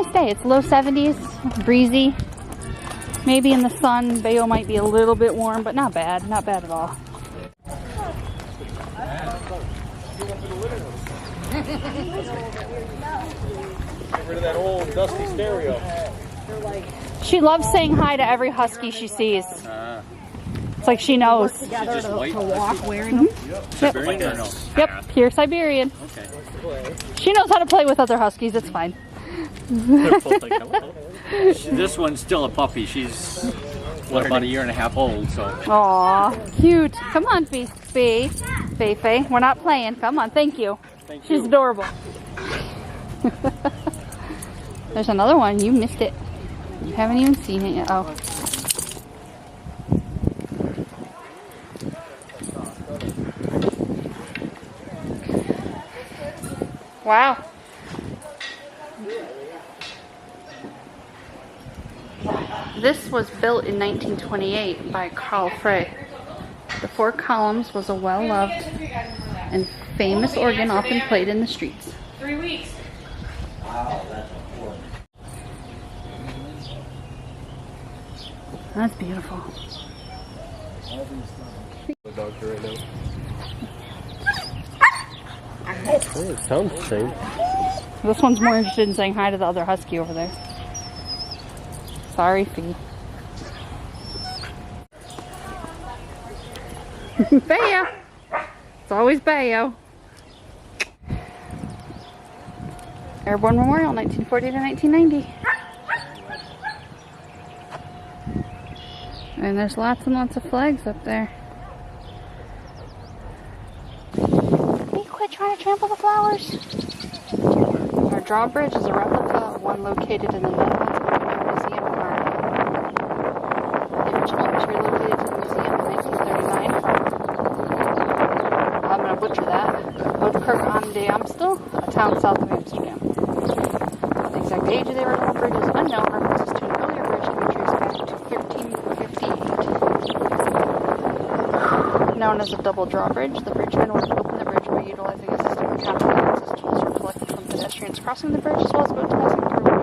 nice day. It's low 70s, breezy. Maybe in the sun, Bayo might be a little bit warm, but not bad. Not bad at all. Get rid of that old dusty stereo. She loves saying hi to every husky she sees. It's like she knows. Just white? To walk wearing them? Siberian or no? Yep, pure Siberian. Okay. She knows how to play with other huskies. It's fine. This one's still a puppy. She's what, about 1.5 years old, so. Aw, cute. Come on, Faye. Faye. We're not playing. Come on, thank you. She's adorable. There's another one. You missed it. You haven't even seen it yet. Oh. Wow. This was built in 1928 by Carl Frey. The 4 columns was a well-loved and famous organ often played in the streets. 3 weeks. Wow, that's important. That's beautiful. The doctor right now. Oh, it sounds the same. This one's more interested in saying hi to the other husky over there. Sorry, Fee. Bayo! It's always Bayo. Airborne Memorial, 1940 to 1990. And there's lots and lots of flags up there. Hey, quit trying to trample the flowers. Our drawbridge is a replica of one located in the Netherlands Museum of Art. The original was relocated to the museum in 1939 from, I'm going to butcher that, Hoofdkerk aan de Amstel, a town south of Amsterdam. The exact age of the original bridge is unknown. References to an earlier bridge can be traced back to 1358. Known as a double drawbridge, the bridgemen would open the bridge by utilizing a system of counterbalance as tools were collected from pedestrians crossing the bridge as well as boats passing through.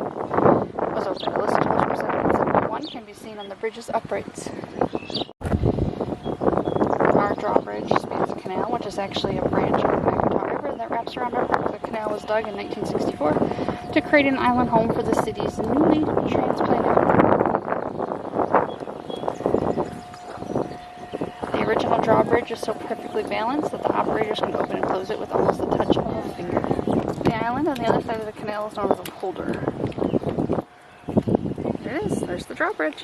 It was open. A list of tools from 1771 can be seen on the bridge's uprights. Our drawbridge spans a canal, which is actually a branch of the Magnetar River that wraps around our park. The canal was dug in 1964 to create an island home for the city's newly transplanted. The original drawbridge is so perfectly balanced that the operators can open and close it with almost the touch of a finger. The island on the other side of the canal is known as a polder. There it is. There's the drawbridge.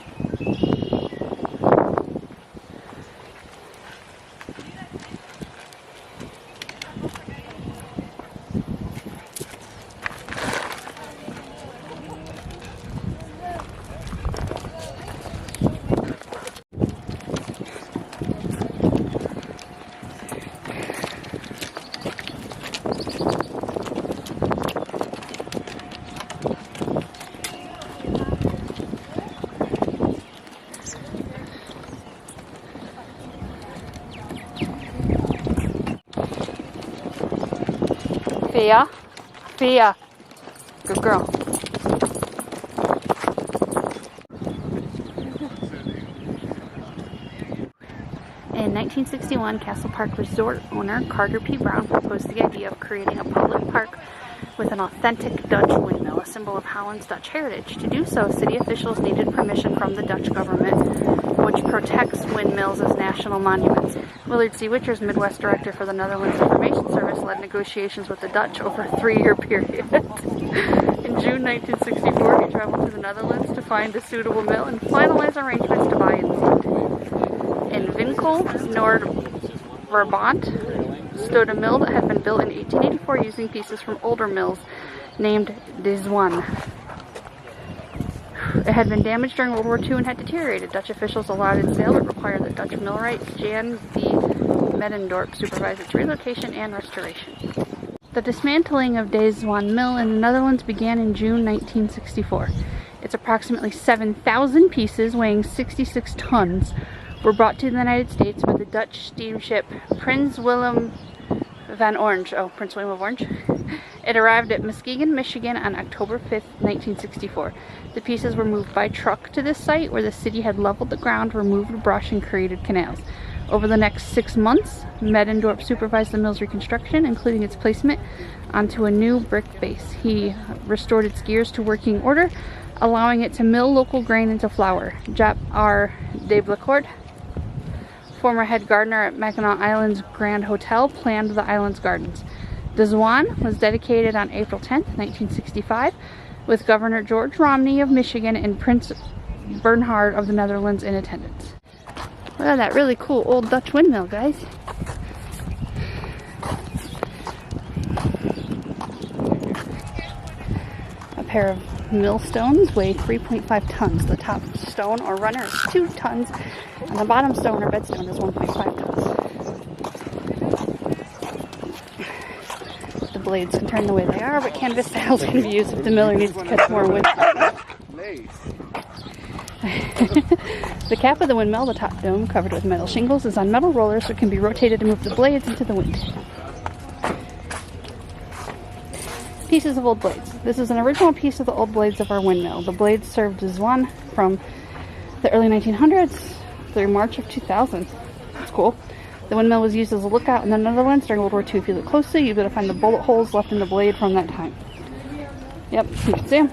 Fia. Good girl. In 1961, Castle Park Resort owner Carter P. Brown proposed the idea of creating a public park with an authentic Dutch windmill, a symbol of Holland's Dutch heritage. To do so, city officials needed permission from the Dutch government, which protects windmills as national monuments. Willard C. Witcher's Midwest director for the Netherlands Information Service led negotiations with the Dutch over a 3-year period. In June 1964, he traveled to the Netherlands to find a suitable mill and finalize arrangements to buy and seat. In Winkel, Noord-Brabant, stood a mill that had been built in 1884 using pieces from older mills named DeZwaan. It had been damaged during World War II and had deteriorated. Dutch officials allowed its sale but required that Dutch millwright Jan V. Medendorp supervise its relocation and restoration. The dismantling of DeZwaan Mill in the Netherlands began in June 1964. Its approximately 7,000 pieces, weighing 66 tons, were brought to the United States by the Dutch steamship Prins Willem Van Orange. Oh, Prince William of Orange. It arrived at Muskegon, Michigan on October 5th, 1964. The pieces were moved by truck to this site where the city had leveled the ground, removed brush, and created canals. Over the next 6 months, Medendorp supervised the mill's reconstruction, including its placement onto a new brick base. He restored its gears to working order, allowing it to mill local grain into flour. Jap R. Deblacourt, former head gardener at Mackinac Island's Grand Hotel, planned the island's gardens. DeZwaan was dedicated on April 10th, 1965, with Governor George Romney of Michigan and Prince Bernhard of the Netherlands in attendance. Look at that really cool old Dutch windmill, guys. A pair of millstones weigh 3.5 tons. The top stone or runner is 2 tons, and the bottom stone or bedstone is 1.5 tons. The blades can turn the way they are, but canvas sails can be used if the miller needs to catch more wind. The cap of the windmill, the top dome covered with metal shingles, is on metal rollers so it can be rotated to move the blades into the wind. Pieces of old blades. This is an original piece of the old blades of our windmill. The blades served DeZwaan from the early 1900s through March of 2000. That's cool. The windmill was used as a lookout in the Netherlands during World War II. If you look closely, you'll be able to find the bullet holes left in the blade from that time. Yep, you can see them.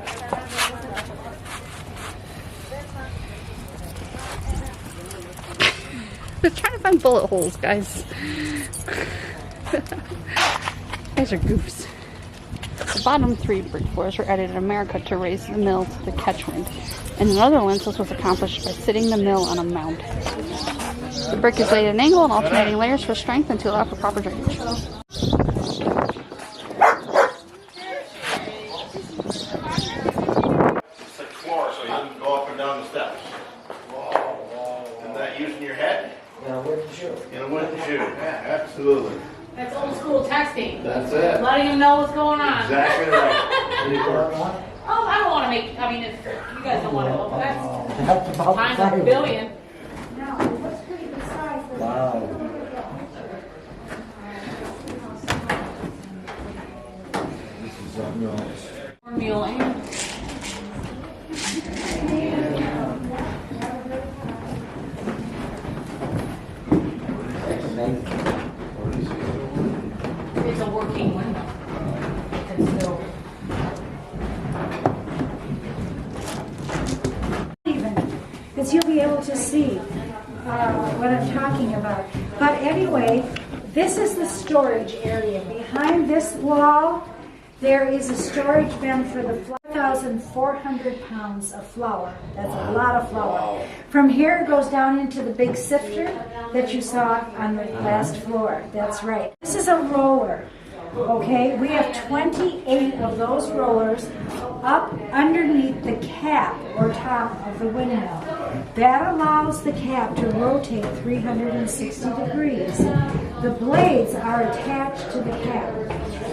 They're trying to find bullet holes, guys. These are goofs. The bottom 3 brick floors were added in America to raise the mill to the catch wind. In the Netherlands, this was accomplished by sitting the mill on a mound. The brick is laid at an angle and alternating layers for strength and to allow for proper drainage. It's a floor, so you didn't go up and down the steps. Isn't that using your head? In a wooden shoe. In a wooden shoe. Yeah, absolutely. That's old school texting. That's it. Letting them know what's going on. Exactly right. Did you learn one? Oh, I don't want to make, I mean, if you guys don't want to, well, that's That's about times the a same. billion. Wow. This is something else. Cornmeal and That's amazing. it's a working window. It's still. Because you'll be able to see what I'm talking about. But anyway, this is the storage area. Behind this wall, there is a storage bin for the 4,400 pounds of flour. That's a lot of flour. From here, it goes down into the big sifter that you saw on the last floor. That's right. This is a roller. Okay, we have 28 of those rollers up underneath the cap or top of the windmill. That allows the cap to rotate 360 degrees. The blades are attached to the cap.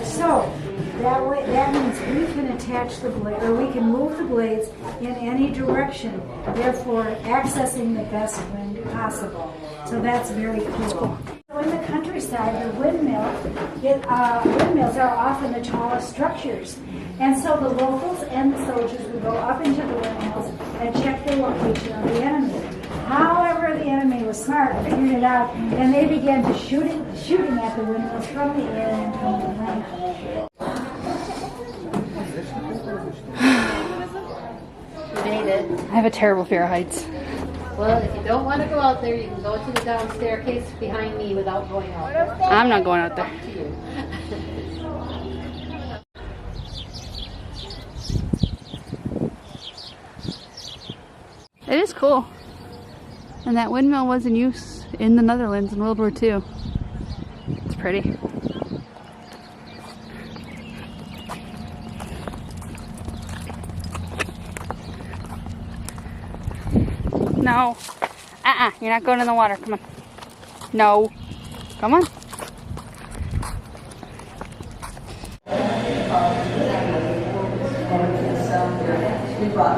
So that means we can attach the blade, or we can move the blades in any direction, therefore accessing the best wind possible. So that's very cool. In the countryside, the windmills are often the tallest structures. And so the locals and the soldiers would go up into the windmills and check the location of the enemy. However, the enemy was smart, figured it out, and they began to shooting at the windmills from the air and from the land. You made it. I have a terrible fear of heights. Well, if you don't want to go out there, you can go to the down staircase behind me without going out there. I'm not going out there. Up to you. It is cool. And that windmill was in use in the Netherlands in World War II. It's pretty. No. You're not going in the water. Come on. No. Come on. We brought